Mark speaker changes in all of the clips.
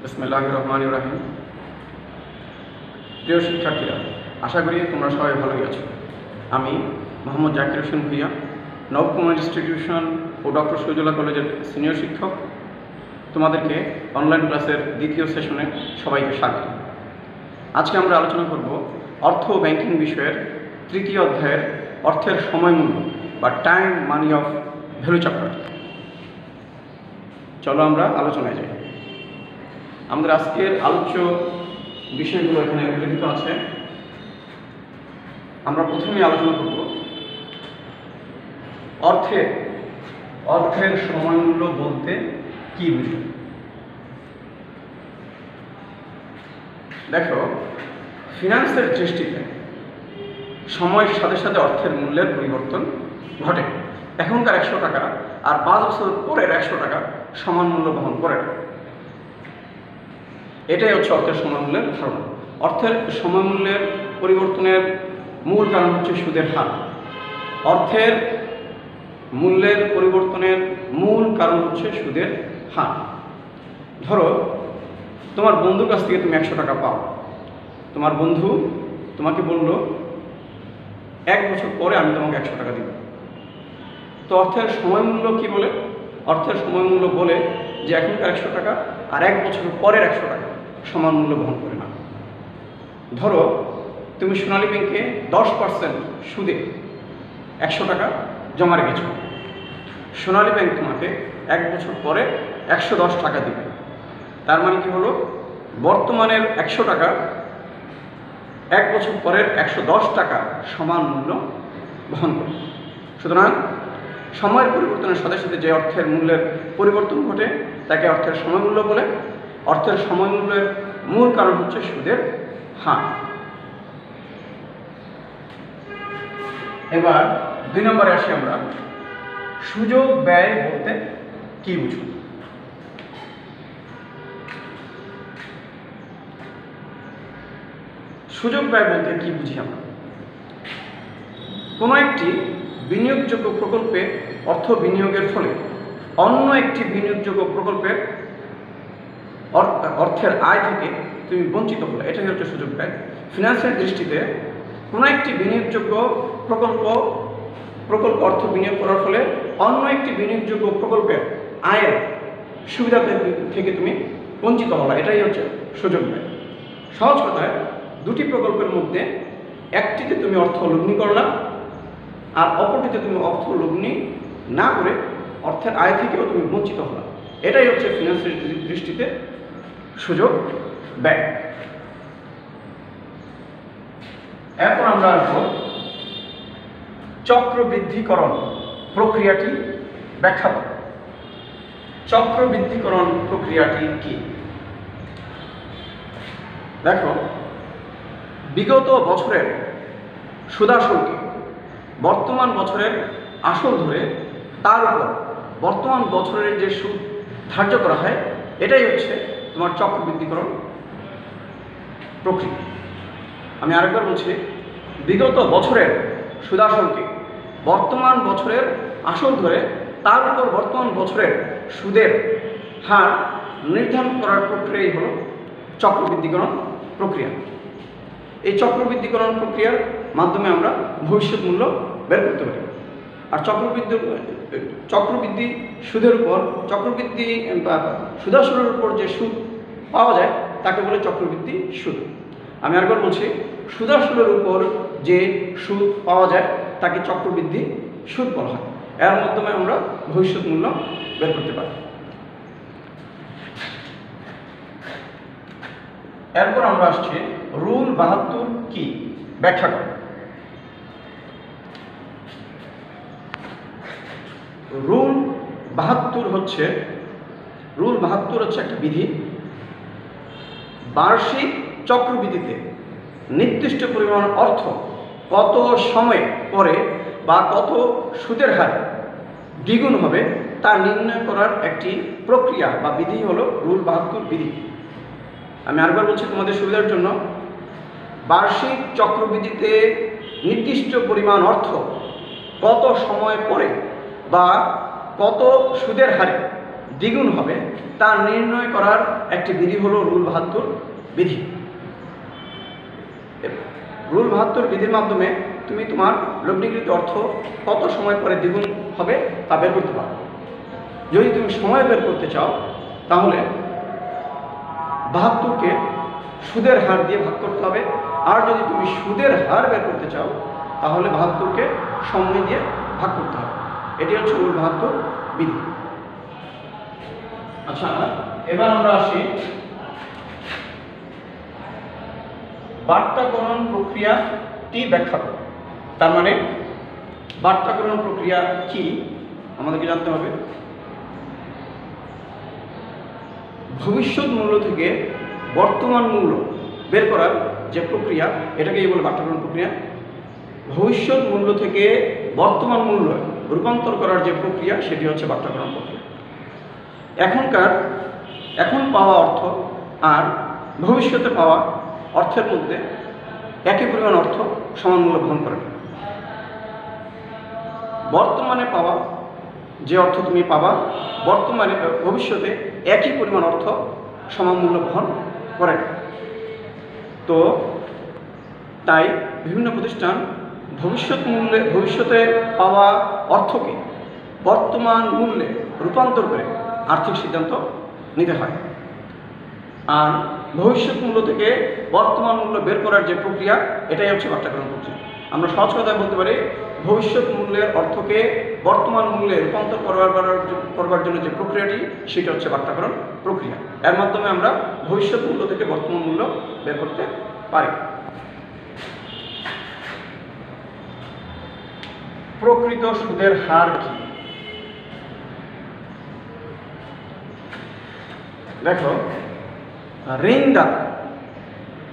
Speaker 1: বিসমিল্লাহির রহমানির রহিম। প্রিয় শিক্ষার্থীরা, আশা করি তোমরা সবাই ভালোই আছো। আমি মোহাম্মদ জাকির হোসেন ভূঁইয়া, নবকুমার ইনস্টিটিউশন ও ডক্টর শহীদুল্লাহ কলেজের সিনিয়র শিক্ষক, তোমাদেরকে অনলাইন ক্লাসের দ্বিতীয় সেশনে সবাইকে স্বাগত। আজকে আমরা আলোচনা করব অর্থ ও ব্যাংকিং বিষয়ের তৃতীয় অধ্যায়ের অর্থের সময় মূল্য বা time money of value chapter. চলো আমরা আলোচনায় যাই। আমাদের আজকের আলোচ্য বিষয়গুলো এখানে উল্লেখিত আছে। আমরা প্রথমেই আলোচনা করব অর্থের সময় মূল্য বলতে কি বুঝি। দেখো, ফিনান্সের দৃষ্টিতে সময়ের সাথে সাথে অর্থের মূল্যের পরিবর্তন ঘটে। এখনকার 100 টাকা আর 5 বছর পরের 100 টাকা সমান মূল্য বহন করে না। এটাই হচ্ছে অর্থের সময় মূল্যের ধারণা। অর্থের সময় মূল্যের পরিবর্তনের মূল কারণ হচ্ছে সুদের হার। অর্থের মূল্যের পরিবর্তনের মূল কারণ হচ্ছে সুদের হার। ধরো, তোমার বন্ধুর কাছ থেকে তুমি 100 টাকা পাও। তোমার বন্ধু তোমাকে বলল 1 বছর পরে আমি তোমাকে 100 টাকা দিব। তো অর্থের সময় মূল্য কি বলে? অর্থের সময় মূল্য বলে যে এখনকার 100 টাকা আর 1 বছর পরের 100 টাকা সমান মূল্য বহন করে না। ধরো, তুমি সোনালী ব্যাংকে 10% সুদে 100 টাকা জমা রেখেছ। সোনালী ব্যাংক তোমাকে 1 বছর পরে 110 টাকা দেবে। তার মানে কি হলো? বর্তমানের 100 টাকা 1 বছর পরের 110 টাকা সমান মূল্য বহন করে। সুতরাং সময়ের পরিবর্তনের সাথে সাথে যে অর্থের মূল্যের পরিবর্তন ঘটে তাকে অর্থের সময় মূল্য বলে। অর্থের সময় মূল্যের মূল কারণ হচ্ছে সুদের হার। এবার 2 নম্বরে আসি আমরা। সুযোগ ব্যয় বলতে কি বুঝি। সুযোগ ব্যয় বলতে কি বুঝি আমরা? কোনো একটি বিনিয়োগযোগ্য প্রকল্পে অর্থ বিনিয়োগের ফলে অন্য একটি বিনিয়োগযোগ্য প্রকল্পের অর্থের আয় থেকে তুমি বঞ্চিত হলে, এটাই হচ্ছে সুযোগ ব্যয়। ফিনান্সের দৃষ্টিতে কোনো একটি বিনিয়োগযোগ্য প্রকল্প অর্থ বিনিয়োগ করার ফলে অন্য একটি বিনিয়োগযোগ্য প্রকল্পের আয়ের সুবিধা থেকে তুমি বঞ্চিত হলা, এটাই হচ্ছে সুযোগ ব্যয়। সহজ কথায়, দুটি প্রকল্পের মধ্যে একটিতে তুমি অর্থ লগ্নি করলা আর অপরটিতে তুমি অর্থ লগ্নি না করে অর্থের আয় থেকেও তুমি বঞ্চিত হলা, এটাই হচ্ছে ফিনান্সের দৃষ্টিতে সুযোগ ব্যয়। এরপর আমরা আসবো চক্রবৃদ্ধিকরণ প্রক্রিয়াটি ব্যাখ্যা করো। চক্রবৃদ্ধিকরণ প্রক্রিয়াটি কি? দেখো, বিগত বছরের সুদাসলকে বর্তমান বছরের আসল ধরে তার উপর বর্তমান বছরের যে সুদ ধার্য করা হয়, এটাই হচ্ছে তোমার চক্রবৃদ্ধিকরণ প্রক্রিয়া। আমি আরেকবার বলছি, বিগত বছরের সুদাসলকে বর্তমান বছরের আসল ধরে তার উপর বর্তমান বছরের সুদের হার নির্ধারণ করার প্রক্রিয়াই হলো চক্রবৃদ্ধিকরণ প্রক্রিয়া। এই চক্রবৃদ্ধিকরণ প্রক্রিয়ার মাধ্যমে আমরা ভবিষ্যৎ মূল্য বের করতে পারি। আর চক্রবৃদ্ধি সুদের উপর সুদাসলের উপর যে সুদ পাওয়া যায় তাকে বলে চক্রবৃদ্ধি সুদ। আমি আরেকবার বলছি, সুদাসলের উপর যে সুদ পাওয়া যায় তাকে চক্রবৃদ্ধি সুদ বলা হয়। এর মাধ্যমে আমরা ভবিষ্যৎ মূল্য বের করতে পারি। এরপর আমরা আসছি রুল 72 কি, ব্যাখ্যা করো। রুল 72 হচ্ছে একটা বিধি। বার্ষিক চক্রবৃদ্ধিতে নির্দিষ্ট পরিমাণ অর্থ কত সময় পরে বা কত সুদের হারে দ্বিগুণ হবে তা নির্ণয় করার একটি প্রক্রিয়া বা বিধি হলো রুল 72 বিধি। আমি আরেকবার বলছি তোমাদের সুবিধার জন্য, বার্ষিক চক্রবৃদ্ধিতে নির্দিষ্ট পরিমাণ অর্থ কত সময় পরে বা কত সুদের হারে দ্বিগুণ হবে তা নির্ণয় করার একটি বিধি হলো রুল 72 বিধি। রুল 72 বিধির মাধ্যমে তুমি তোমার লগ্নিকৃত অর্থ কত সময় পরে দ্বিগুণ হবে তা বের করতে পারো। যদি তুমি সময় বের করতে চাও তাহলে 72কে সুদের হার দিয়ে ভাগ করতে হবে, আর যদি তুমি সুদের হার বের করতে চাও তাহলে 72কে সময় দিয়ে ভাগ করতে হবে। এটি হচ্ছে রুল 72 বিধি। আচ্ছা, এবার আমরা আসি বাট্টাকরণ প্রক্রিয়াটি ব্যাখ্যা করো। তার মানে বাট্টাকরণ প্রক্রিয়া কি আমাদেরকে জানতে হবে। ভবিষ্যৎ মূল্য থেকে বর্তমান মূল্য বের করার যে প্রক্রিয়া এটাকেই বলে বাট্টাকরণ প্রক্রিয়া। ভবিষ্যৎ মূল্য থেকে বর্তমান মূল্য রূপান্তর করার যে প্রক্রিয়া সেটি হচ্ছে বাট্টাকরণ প্রক্রিয়া। এখন পাওয়া অর্থ আর ভবিষ্যতে পাওয়া অর্থের মধ্যে একই পরিমাণ অর্থ সমান মূল্য বহন করে। বর্তমানে পাওয়া যে অর্থ তুমি পাবা বর্তমানে ভবিষ্যতে একই পরিমাণ অর্থ সমান মূল্য বহন করে। তো তাই বিভিন্ন প্রতিষ্ঠান ভবিষ্যতে পাওয়া অর্থকে বর্তমান মূল্যে রূপান্তর করে আর্থিক সিদ্ধান্ত নিতে হয়। আর ভবিষ্যৎ মূল্য থেকে বর্তমান মূল্য বের করার যে প্রক্রিয়া এটাই হচ্ছে বাট্টাকরণ প্রক্রিয়া। আমরা সহজ কথায় বলতে পারি ভবিষ্যৎ মূল্যের অর্থকে বর্তমান মূল্যে রূপান্তর করবার জন্য যে প্রক্রিয়াটি সেটা হচ্ছে বাট্টাকরণ প্রক্রিয়া। এর মাধ্যমে আমরা ভবিষ্যৎ মূল্য থেকে বর্তমান মূল্য বের করতে পারি। প্রকৃত সুদের হার কি? দেখো, ঋণদাতা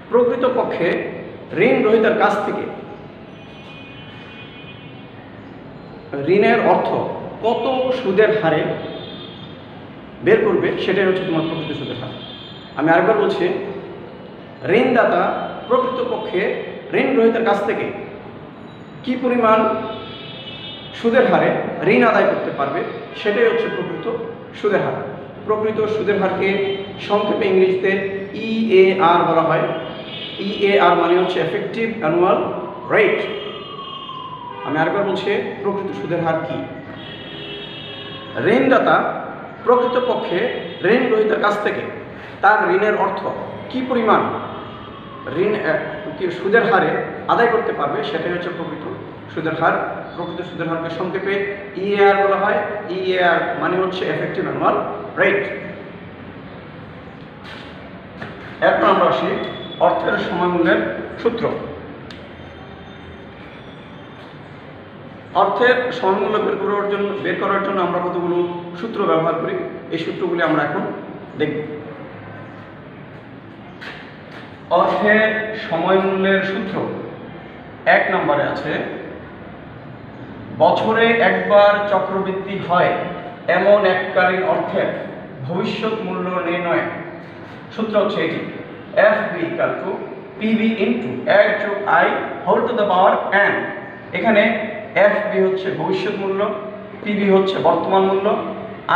Speaker 1: প্রকৃতপক্ষে ঋণ গ্রহীতার কাছ থেকে ঋণের অর্থ কত সুদের হারে বের করবে সেটাই হচ্ছে তোমার প্রকৃত সুদের হার। আমি আরেকবার বলছি, ঋণদাতা প্রকৃতপক্ষে ঋণ গ্রহীতার কাছ থেকে কি পরিমাণ সুদের হারে ঋণ আদায় করতে পারবে সেটাই হচ্ছে প্রকৃত সুদের হার। প্রকৃত সুদের হারকে সংক্ষেপে ইংরেজিতে EAR বলা হয়। EAR মানে হচ্ছে এফেক্টিভ অ্যানুয়াল রেট। আমি আরেকবার বলছি, প্রকৃত সুদের হার কি? ঋণদাতা প্রকৃতপক্ষে ঋণ গ্রহীতার কাছ থেকে তার ঋণের অর্থ কি পরিমাণ সুদের হারে আদায় করতে পারবে সেটাই হচ্ছে প্রকৃত সুদের হার। প্রকৃত সুদের হারকে সংক্ষেপে EAR বলা হয়। EAR মানে হচ্ছে এফেক্টিভ অ্যানুয়াল রেট। এরপর আমরা আসি অর্থের সময়মূল্যের সূত্র। অর্থের সময়মূল্য বের করার জন্য আমরা কতগুলো সূত্র ব্যবহার করি, এই সূত্রগুলি আমরা এখন দেখব। অর্থের সময়মূল্যের সূত্র 1 নম্বরে আছে, বছরে একবার চক্রবৃদ্ধি হয় এমন এককালীন অর্থের ভবিষ্যৎ মূল্য নির্ণয় সূত্র হচ্ছে এটি, FB = PB × 1 + I whole to the power n। এখানে FB হচ্ছে ভবিষ্যৎ মূল্য, PB হচ্ছে বর্তমান মূল্য,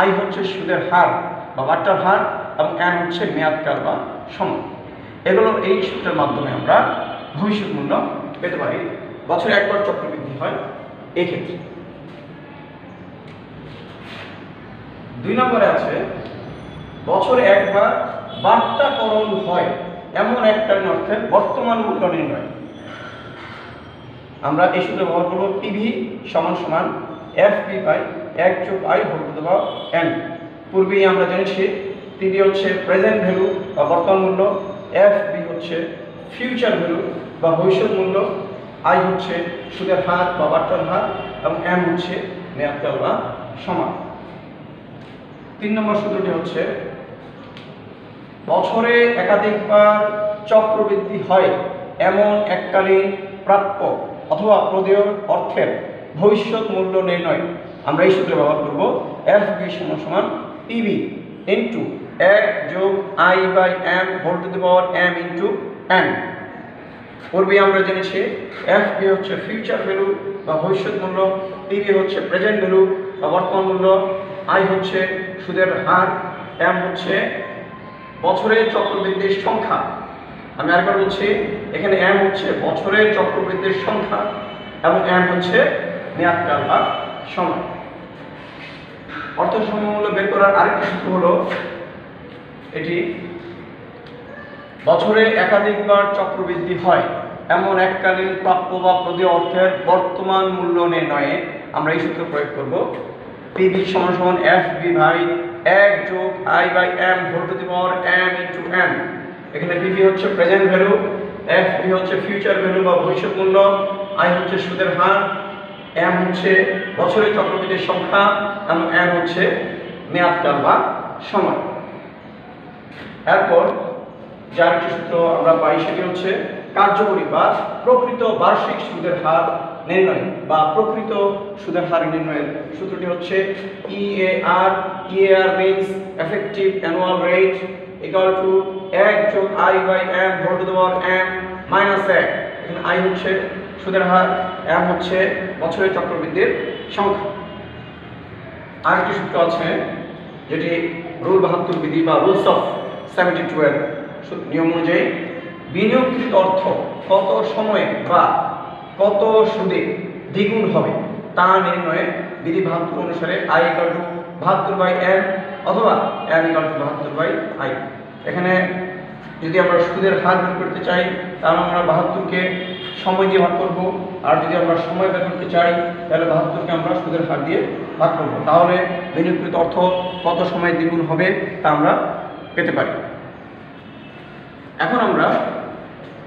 Speaker 1: I হচ্ছে সুদের হার বা বাট্টার হার এবং n হচ্ছে মেয়াদকাল বা সময়। এগুলো এই সূত্রের মাধ্যমে আমরা ভবিষ্যৎ মূল্য পেতে পারি বছরে একবার চক্রবৃদ্ধি হয় এই ক্ষেত্রে। 2 নম্বরে আছে, বছরে একবার বাট্টাকরণ হয় এমন এককালীন অর্থের বর্তমান মূল্য নির্ণয়। আমরা এই সূত্র ব্যবহার করব, PV = FB / 1 + I whole to the power n। পূর্বেই আমরা জেনেছি PV হচ্ছে প্রেজেন্ট ভ্যালু বা বর্তমান মূল্য, FB হচ্ছে ফিউচার ভ্যালু বা ভবিষ্যৎ মূল্য, I হচ্ছে সুদের হার বা বাট্টার হার এবং m হচ্ছে মেয়াদকাল বা সময়। 3 নম্বর সূত্রটি হচ্ছে, বছরে একাধিকবার চক্রবৃদ্ধি হয় এমন এককালীন প্রাপ্য অথবা প্রদেয় অর্থের ভবিষ্যৎ মূল্য নির্ণয়। আমরা এই সূত্র ব্যবহার করব, FB = PB × 1 + I/m whole to the power m × n। পূর্বে আমরা জেনেছি FB হচ্ছে ফিউচার ভ্যালু বা ভবিষ্যৎ মূল্য, PB হচ্ছে প্রেজেন্ট ভ্যালু বা বর্তমান মূল্য, আই হচ্ছে সুদের হার, এম হচ্ছে বছরের চক্রবৃদ্ধির সংখ্যা। আমি আরেকবার বলছি, এখানে এম হচ্ছে বছরের চক্রবৃদ্ধির সংখ্যা এবং এম হচ্ছে মেয়াদকাল বা সময়। অর্থ সমমূল্য বের করার আরেকটি সূত্র হলো এটি, বছরে একাধিকবার চক্রবৃদ্ধি হয় এমন এককালীন প্রাপ্য বা প্রদেয় অর্থের বর্তমান মূল্য নির্ণয়ে আমরা এই সূত্র প্রয়োগ করব। পিবি সমান সমান এফ বি বাই 1 যোগ I by M whole to the power M into M. এখানে পিবি হচ্ছে প্রেজেন্ট ভ্যালু, এফ বি হচ্ছে ফিউচার ভ্যালু বা ভবিষ্যৎ মূল্য, আই হচ্ছে সুদের হার, এম হচ্ছে বছরের চক্রবৃদ্ধির সংখ্যা এবং এম হচ্ছে মেয়াদকাল বা সময়। এরপর যার একটি সূত্র আমরা পাই সেটি হচ্ছে কার্যকরী বা প্রকৃত বার্ষিক সুদের হার নির্ণয় বা প্রকৃত সুদের হার নির্ণয়ের সূত্রটি হচ্ছে EAR means effective annual rate equal to 1 যোগ I by M whole to the power M minus 1। এখানে আই হচ্ছে সুদের হার, এম হচ্ছে বছরের চক্রবৃদ্ধির সংখ্যা। আরেকটি সূত্র আছে যেটি রুল 72 বিধি বা রুলস অফ 72 এর নিয়ম অনুযায়ী বিনিয়োগকৃত অর্থ কত সময়ে বা কত সুদে দ্বিগুণ হবে তা নির্ণয়ে বিধি 72 অনুসারে I equal to 72 by M অথবা M equal to 72 by I. এখানে যদি আমরা সুদের হার বের করতে চাই তাহলে আমরা 72কে সময় দিয়ে ভাগ করব, আর যদি আমরা সময় বের করতে চাই তাহলে 72কে আমরা সুদের হার দিয়ে ভাগ করব। তাহলে বিনিয়োগকৃত অর্থ কত সময় দ্বিগুণ হবে তা আমরা পেতে পারি। এখন আমরা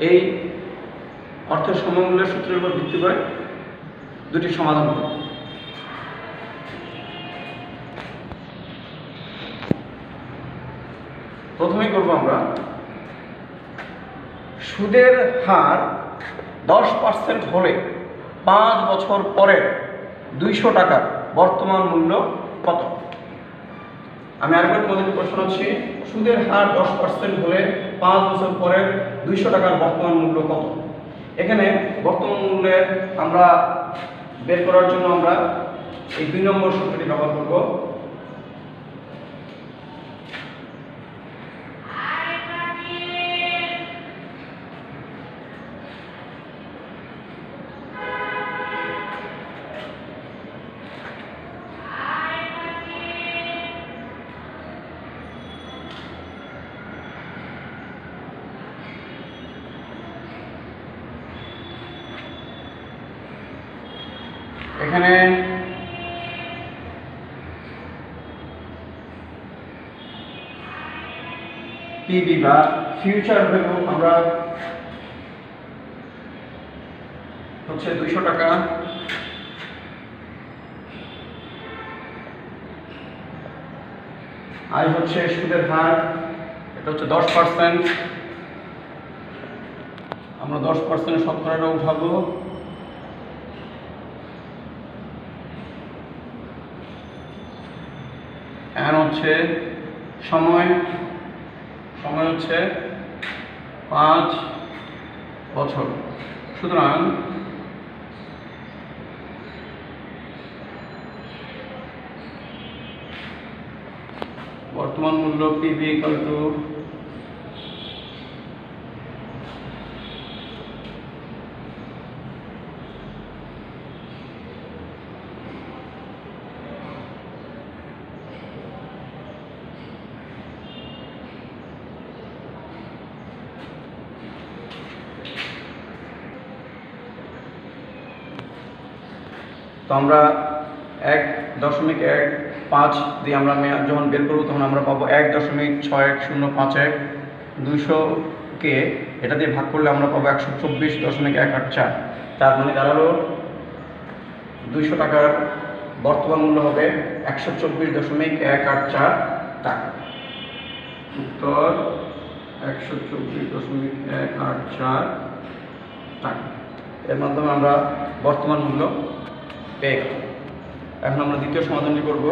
Speaker 1: এই অর্থের সমমূল্যের সূত্রের উপর ভিত্তি করে দুটি সমাধান করব। প্রথমেই করব আমরা সুদের হার 10% হলে 5 বছর পরে 200 টাকার বর্তমান মূল্য কত। আমি আরেকবার তোমাদের প্রশ্ন হচ্ছে, সুদের হার 10% হলে 5 বছর পরে 200 টাকার বর্তমান মূল্য কত। এখানে বর্তমান মূল্যে আমরা বের করার জন্য আমরা এই 2 নম্বর সূত্রটি ব্যবহার করব। এখানে পিবি বা ফিউচার ভ্যালু আমরা হচ্ছে 200 টাকা, আই হচ্ছে সুদের হার, এটা হচ্ছে 10%, আমরা 10% শতকরা উঠাবো, এর হচ্ছে সময় হচ্ছে 5 বছর। সুতরাং বর্তমান মূল্য পিবি ইকুয়াল টু তো আমরা 1.15 দিয়ে আমরা মেয়াদ যখন বের করবো তখন আমরা পাবো 1.6105 200কে এটা দিয়ে ভাগ করলে আমরা পাবো 124.184। তার মানে দাঁড়ালো 200 টাকার বর্তমান মূল্য হবে 124.184 টাকা। উত্তর 124.184 টাকা। এর মাধ্যমে আমরা বর্তমান মূল্য পেয়ে গেল। এখন আমরা দ্বিতীয় সমাধানটি করব।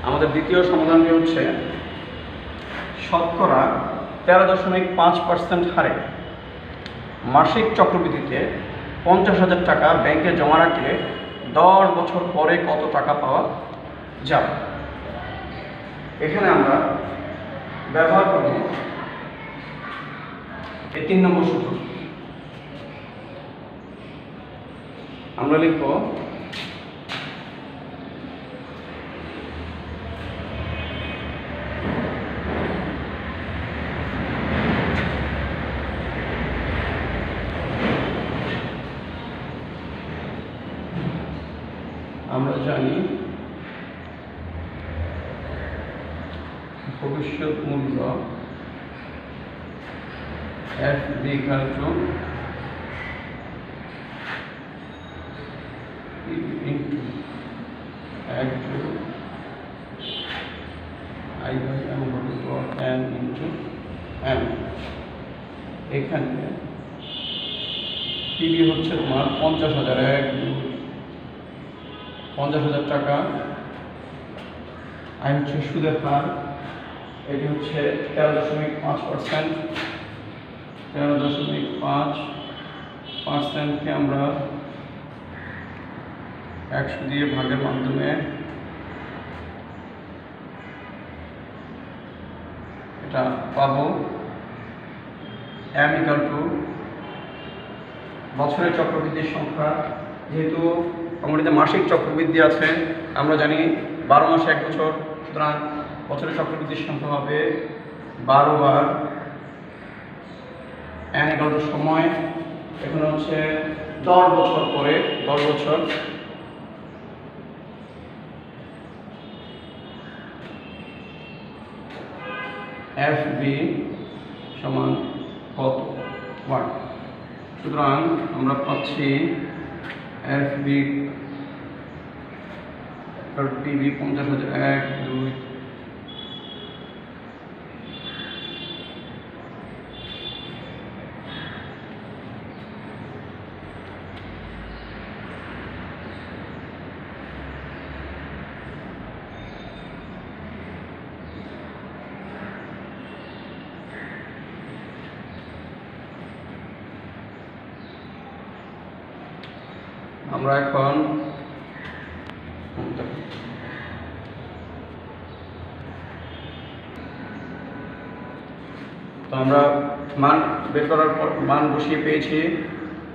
Speaker 1: আমাদের দ্বিতীয় সমাধানটি হচ্ছে শতকরা 13.5% হারে মাসিক চক্রবৃদ্ধিতে 50,000 টাকা ব্যাংকে জমা রাখলে 10 বছর পরে কত টাকা পাওয়া যাবে? এখানে আমরা ব্যবহার করব এই 3 নম্বর সূত্র। আমরা লিখব আমরা জানি ভবিষ্যৎ মূল্য FB = into n into m। এখানে PB হচ্ছে তোমার 50,000 টাকা। আয় হচ্ছে সুদের হার, এটি হচ্ছে 13.5%। 13.5%কে আমরা 100 দিয়ে ভাগের মাধ্যমে এটা পাবো। m = বছরের চক্রবৃদ্ধির সংখ্যা, যেহেতু আমাদের মাসিক চক্রবৃদ্ধি আছে, আমরা জানি 12 মাসে 1 বছর, সুতরাং বছরের চক্রবৃদ্ধির সংখ্যা হবে 12 বার। n = সময়, এখানে হচ্ছে 10 বছর পরে 10 বছর। FB = কত ওয়াট? সুতরাং আমরা পাচ্ছি FB PB 50,000 1 2 আমরা এখন তো আমরা মান বের করার পর মান বসিয়ে পেয়েছি।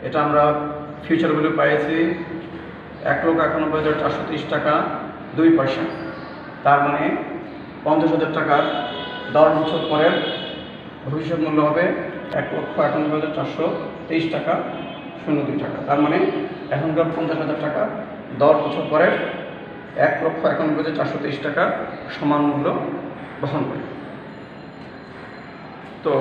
Speaker 1: এটা আমরা ফিউচার ভ্যালু পেয়েছি 1,91,430 টাকা 2 পয়সা। তার মানে 50,000 টাকার 10 বছর পরের ভবিষ্যৎ মূল্য হবে 1,91,423 টাকা 02 টাকা। তার মানে এখনকার 50,000 টাকা 10 বছর পরের 1,91,423 টাকা সমান মূল্য বহন করে। তো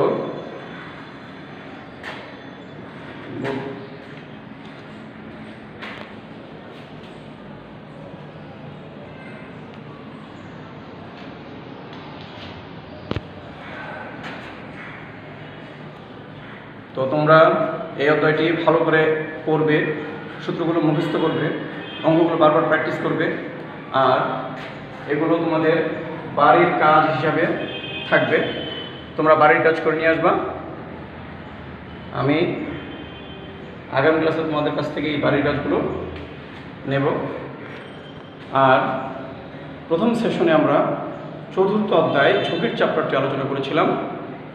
Speaker 1: তোমরা এই অধ্যায়টি ভালো করে পড়বে, সূত্রগুলো মুখস্থ করবে, অঙ্কগুলো বারবার প্র্যাকটিস করবে, আর এগুলো তোমাদের বাড়ির কাজ হিসাবে থাকবে। তোমরা বাড়ির কাজ করে নিয়ে আসবা। আমি আগামী ক্লাসে তোমাদের কাছ থেকে এই বাড়ির কাজগুলো নেব। আর প্রথম সেশনে আমরা 4র্থ অধ্যায় ঝুঁকির চ্যাপ্টারটি আলোচনা করেছিলাম।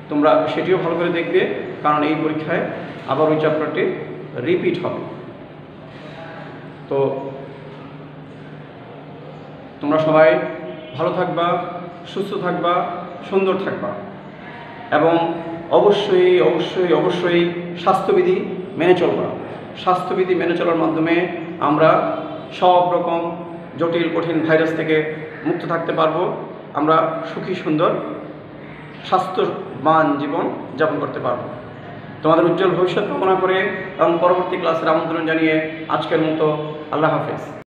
Speaker 1: তোমরা সেটিও ভালো করে দেখবে, কারণ এই পরীক্ষায় আবার ওই চ্যাপ্টারটি রিপিট হবে। তো তোমরা সবাই ভালো থাকবা, সুস্থ থাকবা, সুন্দর থাকবা, এবং অবশ্যই অবশ্যই অবশ্যই স্বাস্থ্যবিধি মেনে চলবা। স্বাস্থ্যবিধি মেনে চলার মাধ্যমে আমরা সব রকম জটিল কঠিন ভাইরাস থেকে মুক্ত থাকতে পারবো। আমরা সুখী সুন্দর স্বাস্থ্যবান জীবন যাপন করতে পারবো। তোমাদের উজ্জ্বল ভবিষ্যৎ কামনা করে এবং পরবর্তী ক্লাসের আমন্ত্রণ জানিয়ে আজকের মতো আল্লাহ হাফেজ।